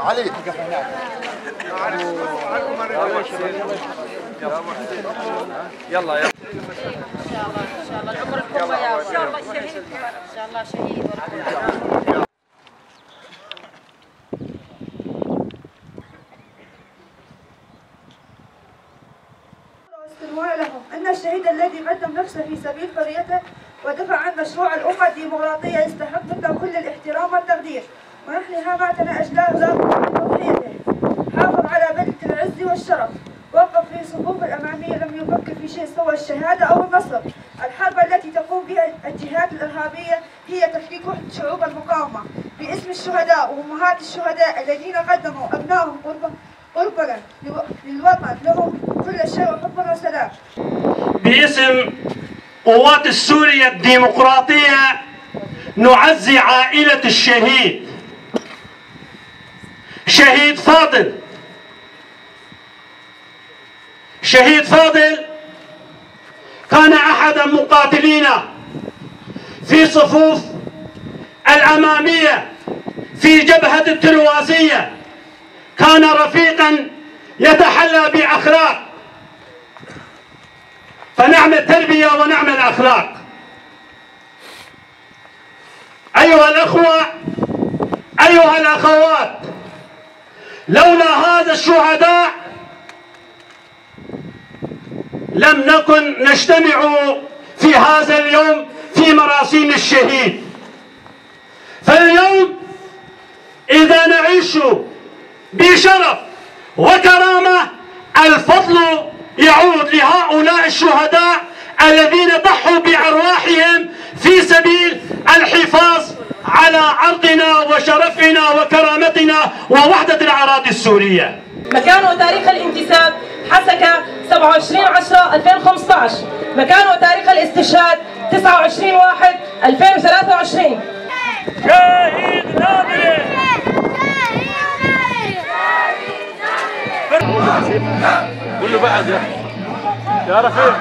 علي يلا يلا ان شاء الله العمر الكبرى يا ان شاء الله شهيد ان شاء الله شهيد واستمعوا لهم ان الشهيد الذي قدم نفسه في سبيل حريته ودفع عن مشروع الامه الديمقراطيه يستحق منا كل الاحترام والتقدير، ونحن هاماتنا اجلال تضحيته. حافظ على بلدة العز والشرف، وقف في صفوف الاماميه، لم يفكر في شيء سوى الشهاده او النصر. الحرب التي تقوم بها الجهات الارهابيه هي تفكيك وحده شعوب المقاومه باسم الشهداء وامهات الشهداء الذين قدموا ابنائهم قربنا للوطن، لهم كل شيء وحب وسلام. باسم قوات السورية الديمقراطية نعزي عائلة الشهيد شهيد فاضل. شهيد فاضل كان أحد مقاتلينا في صفوف الأمامية في جبهة التلوازية، كان رفيقا يتحلى بأخلاق، فنعم التربية ونعم الأخلاق. أيها الأخوة، أيها الأخوات، لولا هذا الشهداء لم نكن نجتمع في هذا اليوم في مراسيم الشهيد. فاليوم إذا نعيش بشرف وكرامة، الفضل يعود لهؤلاء الشهداء الذين ضحوا بأرواحهم في سبيل الحفاظ على عرضنا وشرفنا وكرامتنا ووحدة الأراضي السورية. مكان وتاريخ الانتساب حسكة 27/10/2015. مكان وتاريخ الاستشهاد 29/1/2023. شهيد نابلس. قول له بعد يا رفيق.